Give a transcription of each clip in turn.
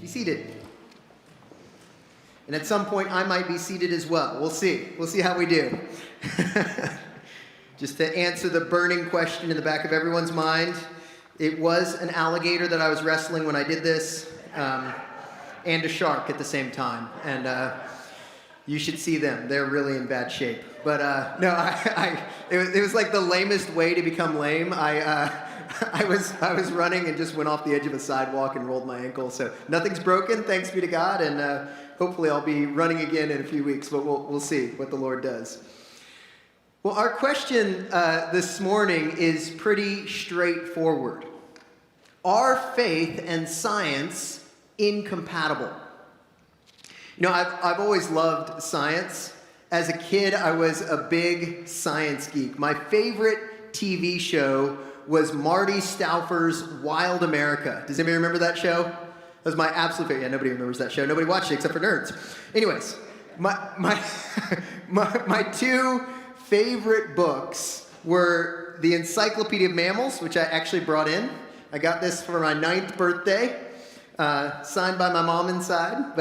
Be seated. And at some point, I might be seated as well. We'll see. We'll see how we do. Just to answer the burning question in the back of everyone's mind, it was an alligator that I was wrestling when I did this, and a shark at the same time. And you should see them. They're really in bad shape. But no, it was like the lamest way to become lame. I was running and just went off the edge of a sidewalk and rolled my ankle. So nothing's broken, thanks be to God, and hopefully I'll be running again in a few weeks, but we'll see what the Lord does. Well, our question this morning is pretty straightforward. Are faith and science incompatible? You know, I've always loved science. As a kid, I was a big science geek. My favorite TV show was Marty Stauffer's Wild America. Does anybody remember that show? That was my absolute favorite. Yeah, nobody remembers that show. Nobody watched it except for nerds. Anyways, my two favorite books were The Encyclopedia of Mammals, which I actually brought in. I got this for my 9th birthday, signed by my mom inside,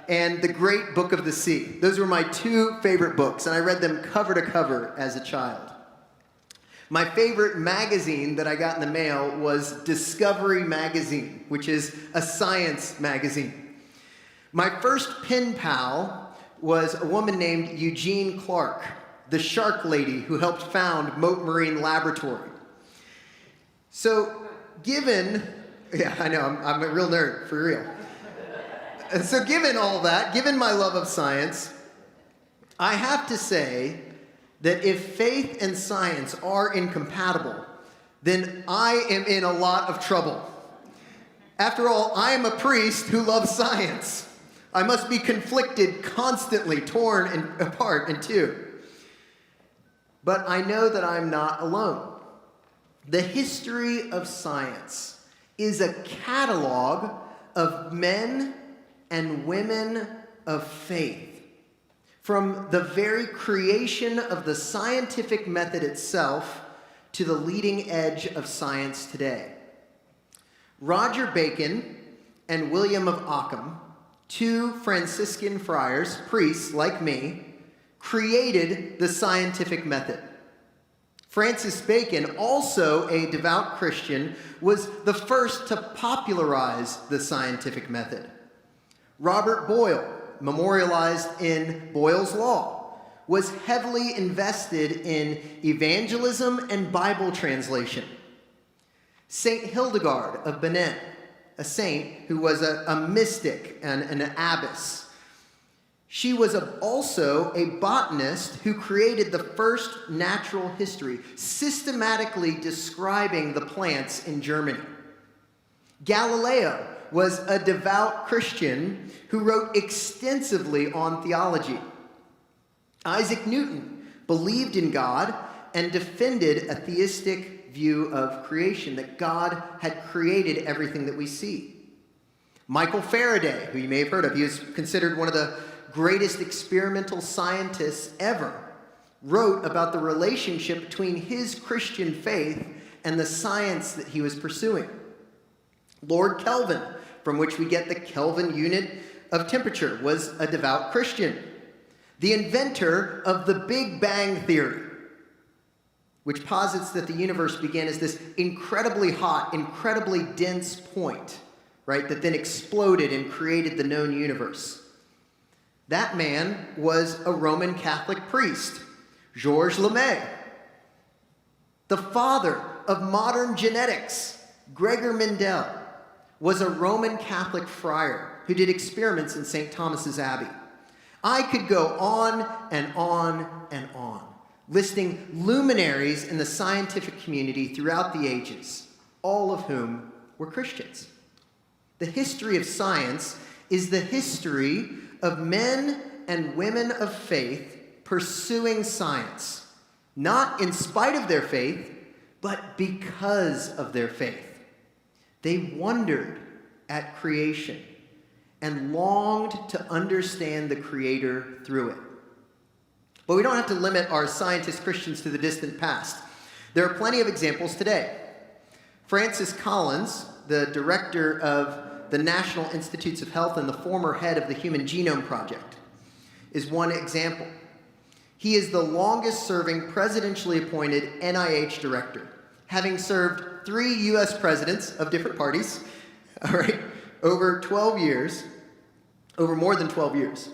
and The Great Book of the Sea. Those were my two favorite books, and I read them cover to cover as a child. My favorite magazine that I got in the mail was Discovery Magazine, which is a science magazine. My first pen pal was a woman named Eugene Clark, the shark lady who helped found Mote Marine Laboratory. So yeah, I know, I'm a real nerd, for real. And so given all that, given my love of science, I have to say that if faith and science are incompatible, then I am in a lot of trouble. After all, I am a priest who loves science. I must be conflicted constantly, torn apart in two. But I know that I'm not alone. The history of science is a catalog of men and women of faith. From the very creation of the scientific method itself to the leading edge of science today. Roger Bacon and William of Ockham, two Franciscan friars, priests like me, created the scientific method. Francis Bacon, also a devout Christian, was the first to popularize the scientific method. Robert Boyle, memorialized in Boyle's Law, was heavily invested in evangelism and Bible translation. Saint Hildegard of Benin, a saint who was a mystic and an abbess. She was also a botanist who created the first natural history, systematically describing the plants in Germany. Galileo was a devout Christian who wrote extensively on theology. Isaac Newton believed in God and defended a theistic view of creation, that God had created everything that we see. Michael Faraday, who you may have heard of, he was considered one of the greatest experimental scientists ever, wrote about the relationship between his Christian faith and the science that he was pursuing. Lord Kelvin, from which we get the Kelvin unit of temperature, was a devout Christian. The inventor of the Big Bang Theory, which posits that the universe began as this incredibly hot, incredibly dense point, right, that then exploded and created the known universe. That man was a Roman Catholic priest, Georges Lemay. The father of modern genetics, Gregor Mendel, was a Roman Catholic friar who did experiments in St. Thomas's Abbey. I could go on and on and on, listing luminaries in the scientific community throughout the ages, all of whom were Christians. The history of science is the history of men and women of faith pursuing science, not in spite of their faith, but because of their faith. They wondered at creation and longed to understand the Creator through it. But we don't have to limit our scientist Christians to the distant past. There are plenty of examples today. Francis Collins, the director of the National Institutes of Health and the former head of the Human Genome Project, is one example. He is the longest-serving presidentially appointed NIH director, having served 3 U.S. presidents of different parties, all right, over more than 12 years.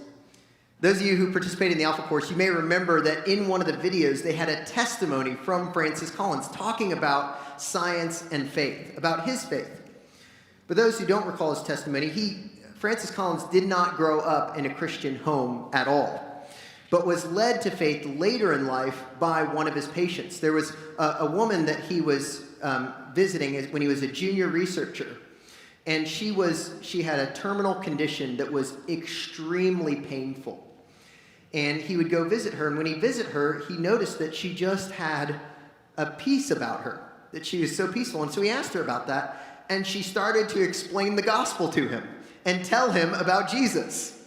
Those of you who participated in the Alpha course, you may remember that in one of the videos, they had a testimony from Francis Collins talking about science and faith, about his faith. For those who don't recall his testimony, Francis Collins did not grow up in a Christian home at all, but was led to faith later in life by one of his patients. There was a woman that he was visiting when he was a junior researcher, and she had a terminal condition that was extremely painful. And he would go visit her, and when he visited her, he noticed that she just had a peace about her, that she was so peaceful. And so he asked her about that, and she started to explain the gospel to him and tell him about Jesus.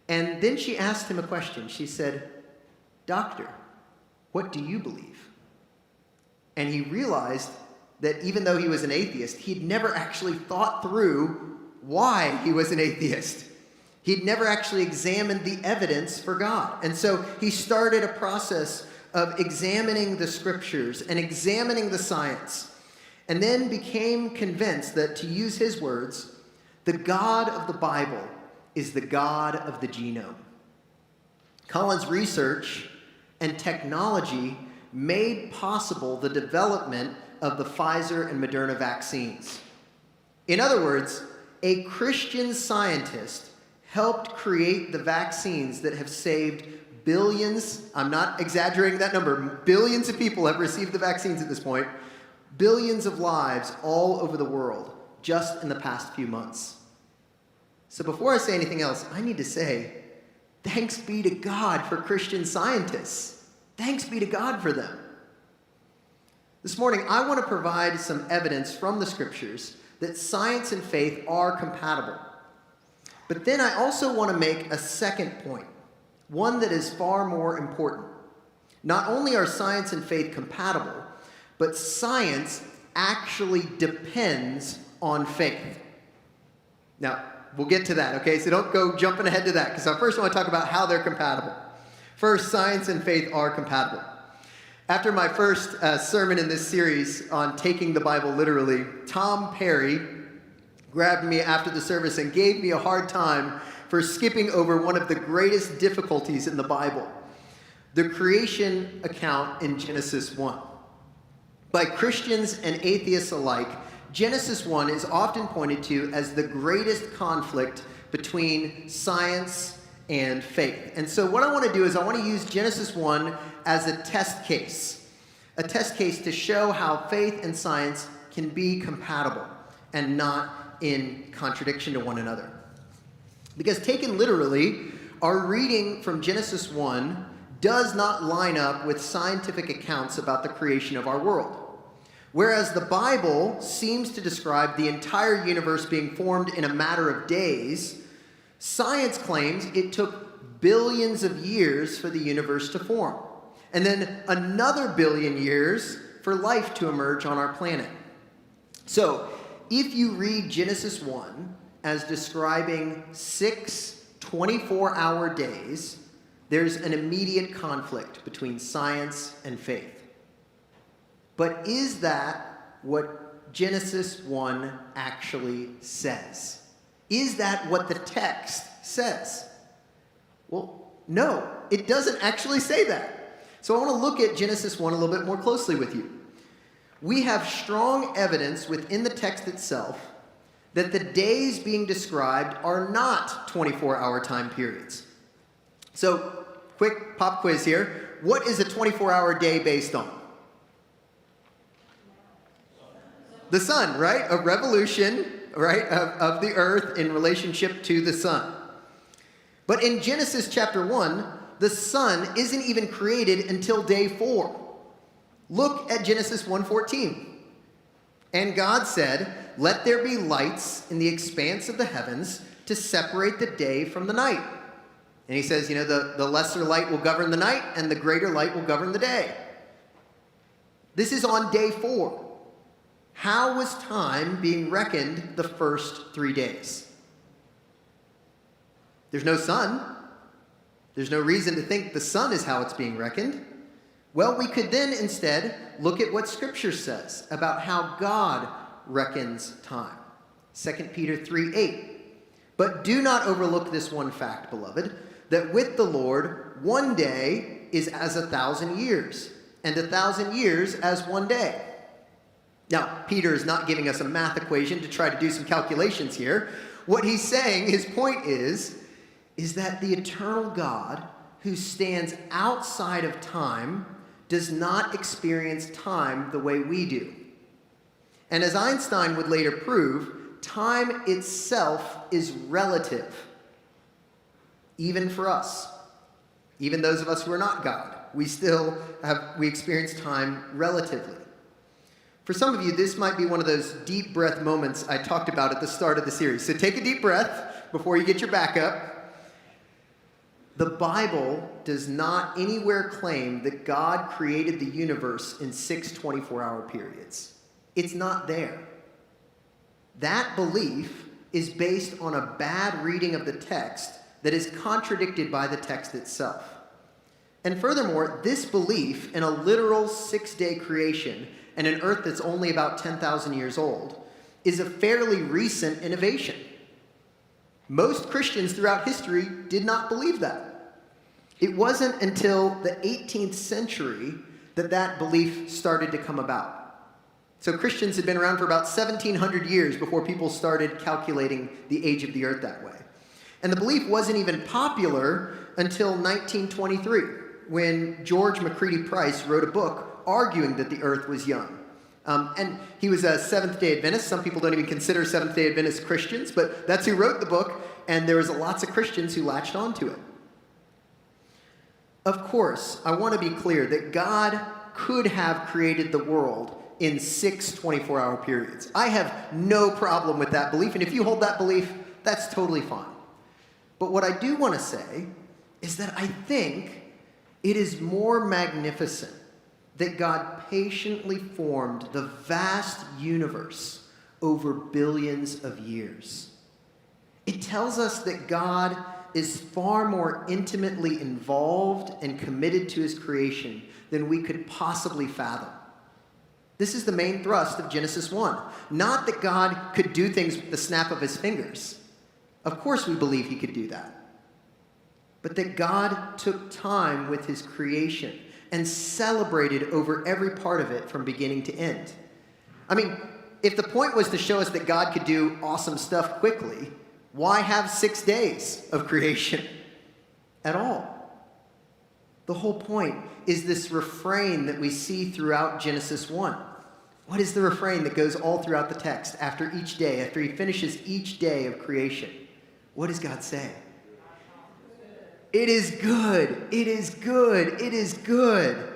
And then she asked him a question. She said, "Doctor, what do you believe?" And he realized that even though he was an atheist, he'd never actually thought through why he was an atheist. He'd never actually examined the evidence for God. And so he started a process of examining the scriptures and examining the science, and then became convinced that, to use his words, the God of the Bible is the God of the genome. Collins' research and technology made possible the development of the Pfizer and Moderna vaccines. In other words, a Christian scientist helped create the vaccines that have saved billions, I'm not exaggerating that number, billions of people have received the vaccines at this point, billions of lives all over the world just in the past few months. So before I say anything else, I need to say, thanks be to God for Christian scientists. Thanks be to God for them. This morning, I want to provide some evidence from the scriptures that science and faith are compatible. But then I also want to make a second point, one that is far more important. Not only are science and faith compatible, but science actually depends on faith. Now, we'll get to that, okay? So don't go jumping ahead to that, because I first want to talk about how they're compatible. First, science and faith are compatible. After my first sermon in this series on taking the Bible literally, Tom Perry grabbed me after the service and gave me a hard time for skipping over one of the greatest difficulties in the Bible, the creation account in Genesis 1. By Christians and atheists alike, Genesis 1 is often pointed to as the greatest conflict between science and faith. And so what I want to do is I want to use Genesis 1 as a test case to show how faith and science can be compatible and not in contradiction to one another. Because taken literally, our reading from Genesis 1 does not line up with scientific accounts about the creation of our world. Whereas the Bible seems to describe the entire universe being formed in a matter of days, science claims it took billions of years for the universe to form, and then another billion years for life to emerge on our planet. So, if you read Genesis 1 as describing 6 24-hour days, there's an immediate conflict between science and faith. But is that what Genesis 1 actually says? Is that what the text says? Well, no, it doesn't actually say that. So I want to look at Genesis 1 a little bit more closely with you. We have strong evidence within the text itself that the days being described are not 24-hour time periods. So, quick pop quiz here. What is a 24-hour day based on? The sun, right? A revolution, right, of the earth in relationship to the sun. But in Genesis chapter 1, the sun isn't even created until day 4. Look at Genesis 1:14. And God said, "Let there be lights in the expanse of the heavens to separate the day from the night." And he says, the lesser light will govern the night and the greater light will govern the day. This is on day 4. How was time being reckoned the first 3 days? There's no sun. There's no reason to think the sun is how it's being reckoned. Well, we could then instead look at what Scripture says about how God reckons time. 2 Peter 3:8. But do not overlook this one fact, beloved, that with the Lord 1 day is as 1,000 years, and 1,000 years as 1 day. Now, Peter is not giving us a math equation to try to do some calculations here. What he's saying, his point is that the eternal God who stands outside of time does not experience time the way we do. And as Einstein would later prove, time itself is relative, even for us. Even those of us who are not God, we experience time relatively. For some of you, this might be one of those deep breath moments I talked about at the start of the series. So take a deep breath before you get your back up. The Bible does not anywhere claim that God created the universe in 6 24-hour periods. It's not there. That belief is based on a bad reading of the text that is contradicted by the text itself. And furthermore, this belief in a literal 6-day creation and an earth that's only about 10,000 years old is a fairly recent innovation. Most Christians throughout history did not believe that. It wasn't until the 18th century that belief started to come about. So Christians had been around for about 1,700 years before people started calculating the age of the earth that way. And the belief wasn't even popular until 1923, when George Macready Price wrote a book arguing that the earth was young. And he was a Seventh-day Adventist. Some people don't even consider Seventh-day Adventists Christians, but that's who wrote the book, and there was lots of Christians who latched onto it. Of course, I want to be clear that God could have created the world in 6 24-hour periods. I have no problem with that belief, and if you hold that belief, that's totally fine. But what I do want to say is that I think it is more magnificent that God patiently formed the vast universe over billions of years. It tells us that God is far more intimately involved and committed to his creation than we could possibly fathom. This is the main thrust of Genesis 1. Not that God could do things with the snap of his fingers. Of course we believe he could do that. But that God took time with his creation and celebrated over every part of it from beginning to end. I mean, if the point was to show us that God could do awesome stuff quickly, why have 6 days of creation at all? The whole point is this refrain that we see throughout Genesis 1. What is the refrain that goes all throughout the text after each day, after he finishes each day of creation? What does God say? It is good. It is good. It is good.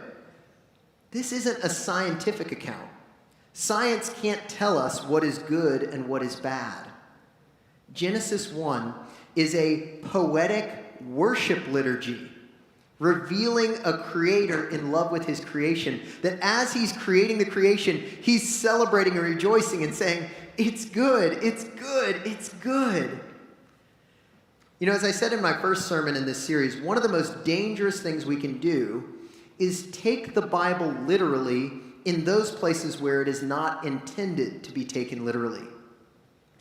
This isn't a scientific account. Science can't tell us what is good and what is bad. Genesis 1 is a poetic worship liturgy, revealing a creator in love with his creation, that as he's creating the creation, he's celebrating and rejoicing and saying, it's good, it's good, it's good. You know, as I said in my first sermon in this series, one of the most dangerous things we can do is take the Bible literally in those places where it is not intended to be taken literally.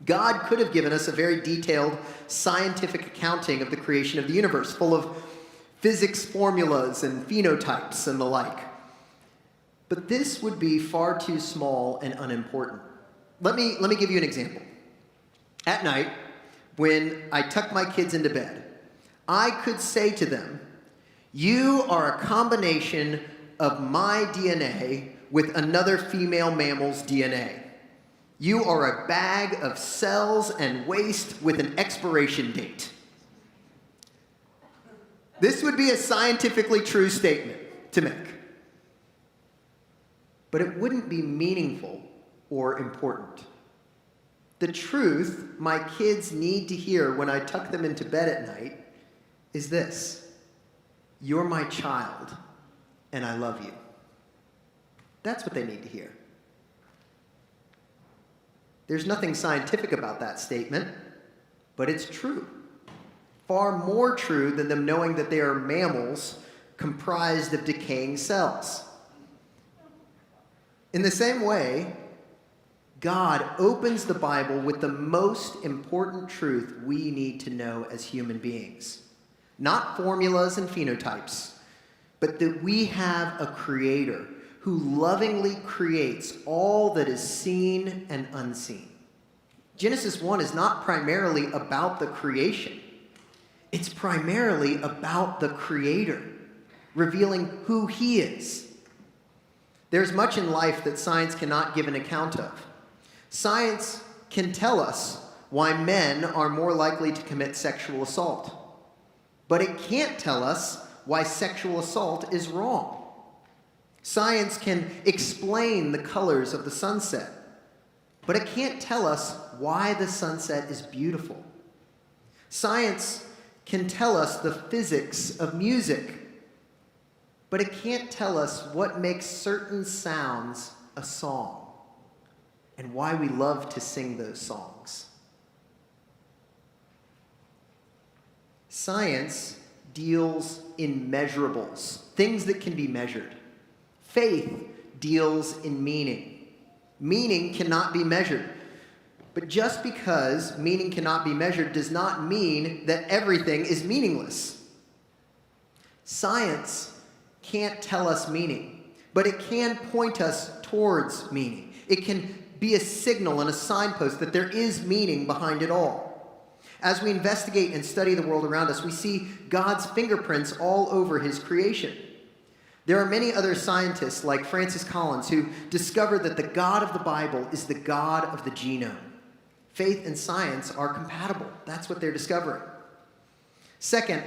God could have given us a very detailed scientific accounting of the creation of the universe, full of physics formulas and phenotypes and the like. But this would be far too small and unimportant. Let me give you an example. At night, when I tuck my kids into bed, I could say to them, you are a combination of my DNA with another female mammal's DNA. You are a bag of cells and waste with an expiration date. This would be a scientifically true statement to make. But it wouldn't be meaningful or important. The truth my kids need to hear when I tuck them into bed at night is this: you're my child, and I love you. That's what they need to hear. There's nothing scientific about that statement, but it's true. Far more true than them knowing that they are mammals comprised of decaying cells. In the same way, God opens the Bible with the most important truth we need to know as human beings. Not formulas and phenotypes, but that we have a creator who lovingly creates all that is seen and unseen. Genesis 1 is not primarily about the creation. It's primarily about the creator, revealing who he is. There's much in life that science cannot give an account of. Science can tell us why men are more likely to commit sexual assault, but it can't tell us why sexual assault is wrong. Science can explain the colors of the sunset, but it can't tell us why the sunset is beautiful. Science can tell us the physics of music, but it can't tell us what makes certain sounds a song and why we love to sing those songs. Science deals in measurables, things that can be measured. Faith deals in meaning. Meaning cannot be measured. But just because meaning cannot be measured does not mean that everything is meaningless. Science can't tell us meaning, but it can point us towards meaning. It can be a signal and a signpost that there is meaning behind it all. As we investigate and study the world around us, we see God's fingerprints all over his creation. There are many other scientists like Francis Collins who discovered that the God of the Bible is the God of the genome. Faith and science are compatible. That's what they're discovering. Second,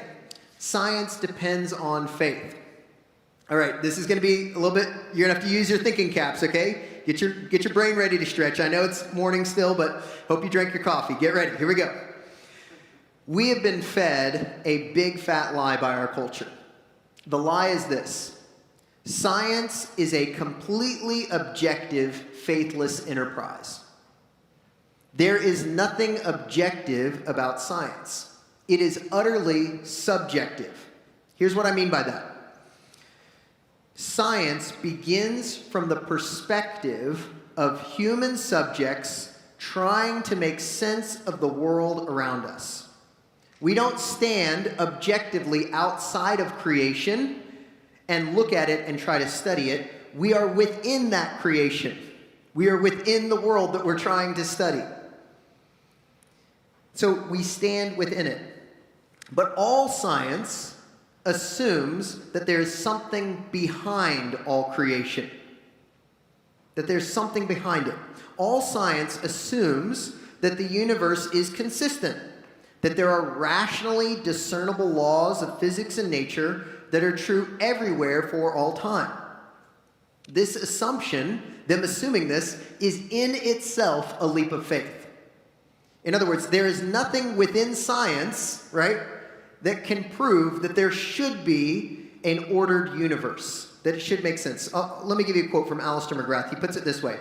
science depends on faith. All right, this is going to be a little bit, you're going to have to use your thinking caps, okay? Get your brain ready to stretch. I know it's morning still, but hope you drank your coffee. Get ready. Here we go. We have been fed a big fat lie by our culture. The lie is this: science is a completely objective, faithless enterprise. There is nothing objective about science. It is utterly subjective. Here's what I mean by that. Science begins from the perspective of human subjects trying to make sense of the world around us. We don't stand objectively outside of creation and look at it and try to study it. We are within that creation. We are within the world that we're trying to study. So we stand within it. But all science assumes that there's something behind all creation. That there's something behind it. All science assumes that the universe is consistent, that there are rationally discernible laws of physics and nature that are true everywhere for all time. This assumption, them assuming this, is in itself a leap of faith. In other words, there is nothing within science, right, that can prove that there should be an ordered universe, that it should make sense. Let me give you a quote from Alistair McGrath. He puts it this way: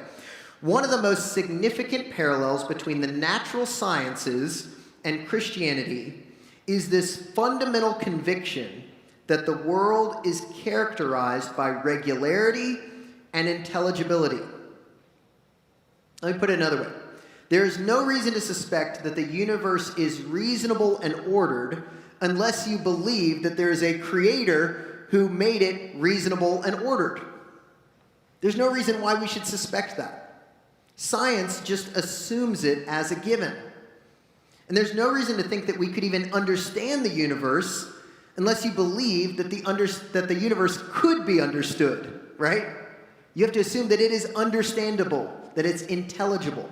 one of the most significant parallels between the natural sciences and Christianity is this fundamental conviction that the world is characterized by regularity and intelligibility. Let me put it another way. There is no reason to suspect that the universe is reasonable and ordered unless you believe that there is a creator who made it reasonable and ordered. There's no reason why we should suspect that. Science just assumes it as a given. And there's no reason to think that we could even understand the universe unless you believe that the universe could be understood, right? You have to assume that it is understandable, that it's intelligible.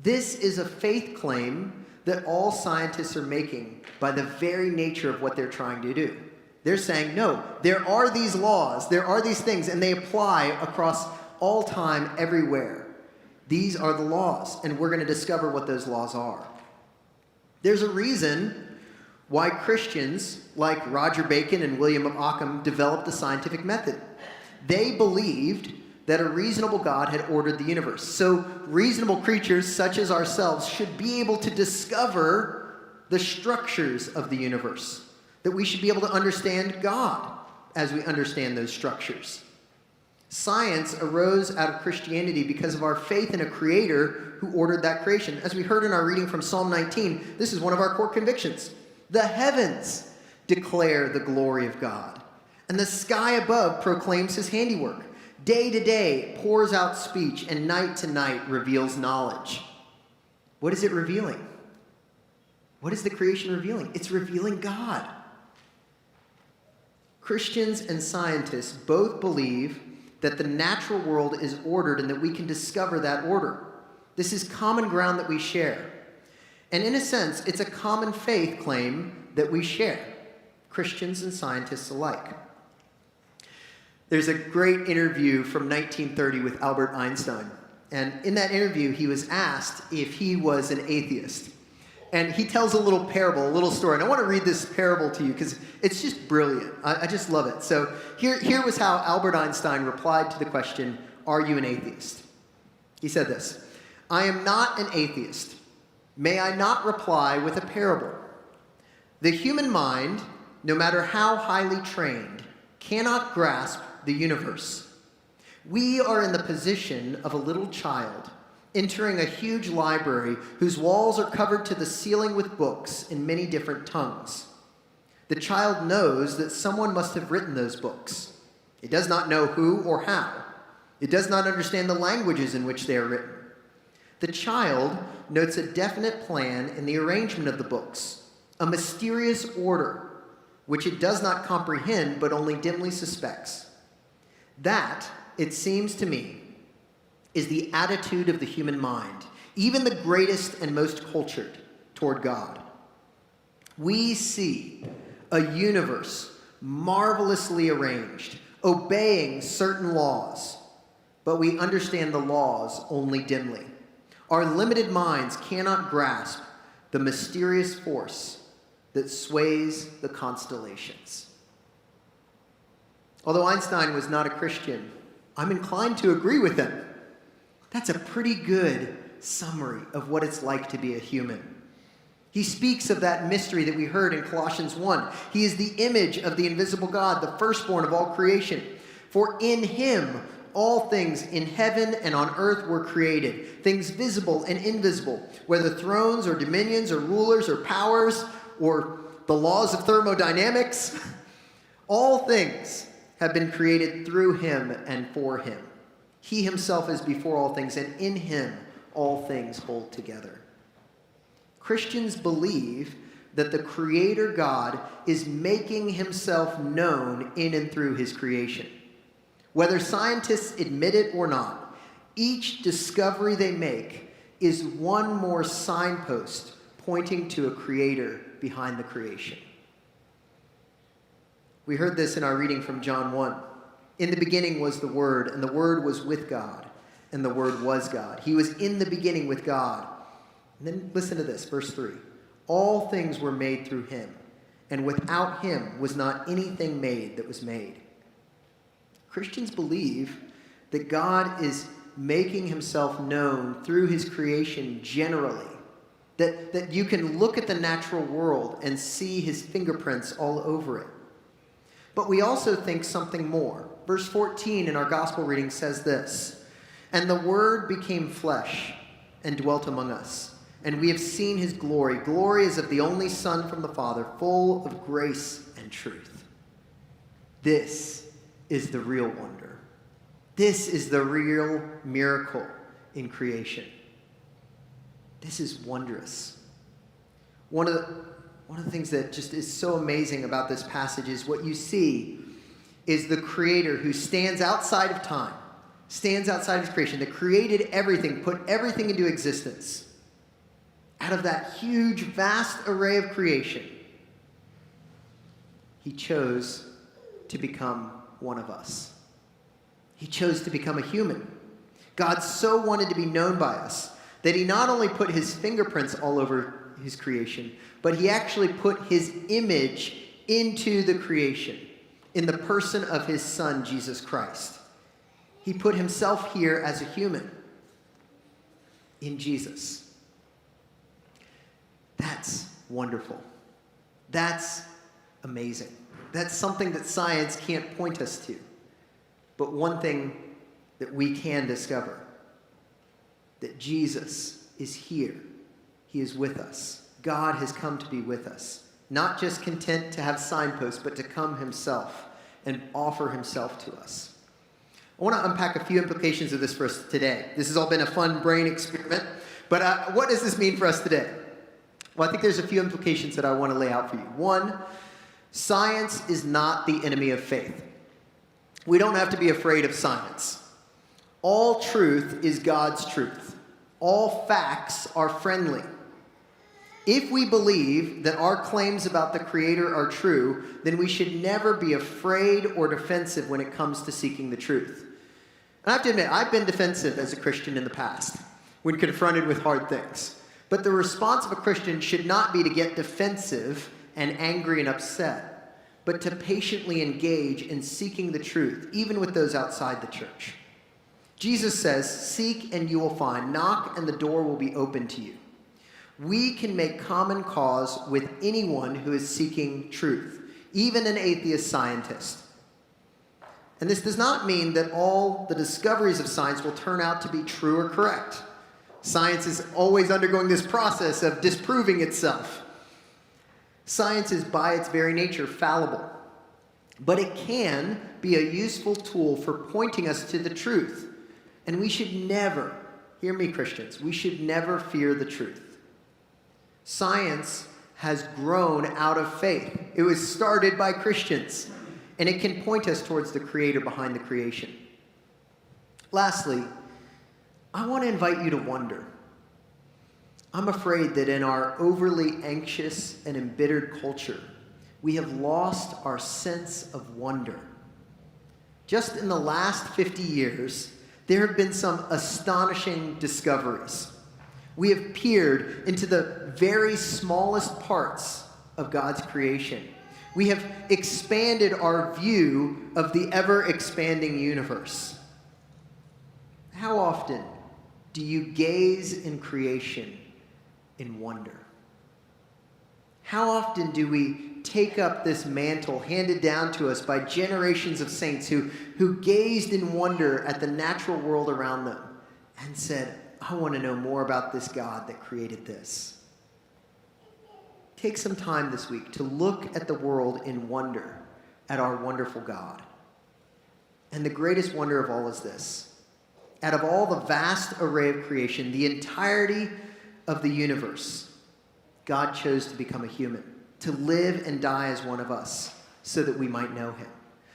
This is a faith claim that all scientists are making by the very nature of what they're trying to do. They're saying, no, there are these laws, there are these things, and they apply across all time, everywhere. These are the laws, and we're going to discover what those laws are. There's a reason why Christians like Roger Bacon and William of Ockham developed the scientific method. They believed that a reasonable God had ordered the universe. So reasonable creatures such as ourselves should be able to discover the structures of the universe, that we should be able to understand God as we understand those structures. Science arose out of Christianity because of our faith in a creator who ordered that creation. As we heard in our reading from Psalm 19, this is one of our core convictions. The heavens declare the glory of God, and the sky above proclaims his handiwork. Day to day pours out speech, and night to night reveals knowledge. What is it revealing? What is the creation revealing? It's revealing God. Christians and scientists both believe that the natural world is ordered and that we can discover that order. This is common ground that we share. And in a sense, it's a common faith claim that we share, Christians and scientists alike. There's a great interview from 1930 with Albert Einstein. And in that interview, he was asked if he was an atheist. And he tells a little parable, a little story. And I want to read this parable to you because it's just brilliant. I just love it. So here was how Albert Einstein replied to the question, "Are you an atheist?" He said this, "I am not an atheist. May I not reply with a parable? The human mind, no matter how highly trained, cannot grasp the universe. We are in the position of a little child entering a huge library whose walls are covered to the ceiling with books in many different tongues. The child knows that someone must have written those books. It does not know who or how. It does not understand the languages in which they are written. The child notes a definite plan in the arrangement of the books, a mysterious order, which it does not comprehend but only dimly suspects. That, it seems to me, is the attitude of the human mind, even the greatest and most cultured, toward God. We see a universe marvelously arranged, obeying certain laws, but we understand the laws only dimly. Our limited minds cannot grasp the mysterious force that sways the constellations." Although Einstein was not a Christian, I'm inclined to agree with him. That's a pretty good summary of what it's like to be a human. He speaks of that mystery that we heard in Colossians 1. He is the image of the invisible God, the firstborn of all creation. For in him all things in heaven and on earth were created, things visible and invisible, whether thrones or dominions or rulers or powers or the laws of thermodynamics. All things have been created through him and for him. He himself is before all things, and in him all things hold together. Christians believe that the Creator God is making himself known in and through his creation. Whether scientists admit it or not, each discovery they make is one more signpost pointing to a Creator behind the creation. We heard this in our reading from John 1. In the beginning was the Word, and the Word was with God, and the Word was God. He was in the beginning with God. And then listen to this, verse 3. All things were made through him, and without him was not anything made that was made. Christians believe that God is making himself known through his creation generally, that you can look at the natural world and see his fingerprints all over it. But we also think something more. Verse 14 in our gospel reading says this, "And the Word became flesh and dwelt among us, and we have seen his glory. Glory as of the only Son from the Father, full of grace and truth." This is the real wonder. This is the real miracle in creation. This is wondrous. One of the things that just is so amazing about this passage is what you see is the Creator who stands outside of time, stands outside of his creation, that created everything, put everything into existence. Out of that huge, vast array of creation, he chose to become one of us. He chose to become a human. God so wanted to be known by us that he not only put his fingerprints all over his creation, but he actually put his image into the creation in the person of his Son, Jesus Christ. He put himself here as a human in Jesus. That's wonderful. That's amazing. That's something that science can't point us to. But one thing that we can discover, that Jesus is here. He is with us. God has come to be with us. Not just content to have signposts, but to come himself and offer himself to us. I want to unpack a few implications of this for us today. This has all been a fun brain experiment, but what does this mean for us today? Well, I think there's a few implications that I want to lay out for you. One, science is not the enemy of faith. We don't have to be afraid of science. All truth is God's truth. All facts are friendly. If we believe that our claims about the Creator are true, then we should never be afraid or defensive when it comes to seeking the truth. And I have to admit, I've been defensive as a Christian in the past when confronted with hard things. But the response of a Christian should not be to get defensive and angry and upset, but to patiently engage in seeking the truth, even with those outside the church. Jesus says, "Seek and you will find. Knock and the door will be open to you." We can make common cause with anyone who is seeking truth, even an atheist scientist. And this does not mean that all the discoveries of science will turn out to be true or correct. Science is always undergoing this process of disproving itself. Science is by its very nature fallible, but it can be a useful tool for pointing us to the truth. And we should never, hear me Christians, we should never fear the truth. Science has grown out of faith. It was started by Christians, and it can point us towards the Creator behind the creation. Lastly, I want to invite you to wonder. I'm afraid that in our overly anxious and embittered culture, we have lost our sense of wonder. Just in the last 50 years, there have been some astonishing discoveries. We have peered into the very smallest parts of God's creation. We have expanded our view of the ever-expanding universe. How often do you gaze in creation in wonder? How often do we take up this mantle handed down to us by generations of saints who gazed in wonder at the natural world around them and said, I want to know more about this God that created this? Take some time this week to look at the world in wonder at our wonderful God. And the greatest wonder of all is this. Out of all the vast array of creation, the entirety of the universe, God chose to become a human, to live and die as one of us, so that we might know him,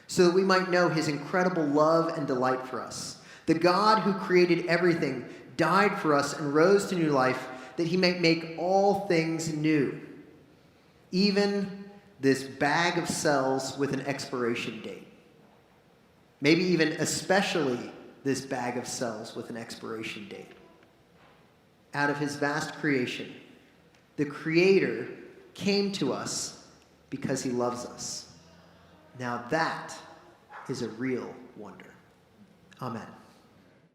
so that we might know his incredible love and delight for us. The God who created everything died for us and rose to new life, that he might make all things new, even this bag of cells with an expiration date. Maybe even especially this bag of cells with an expiration date. Out of his vast creation, the Creator came to us because he loves us. Now that is a real wonder. Amen.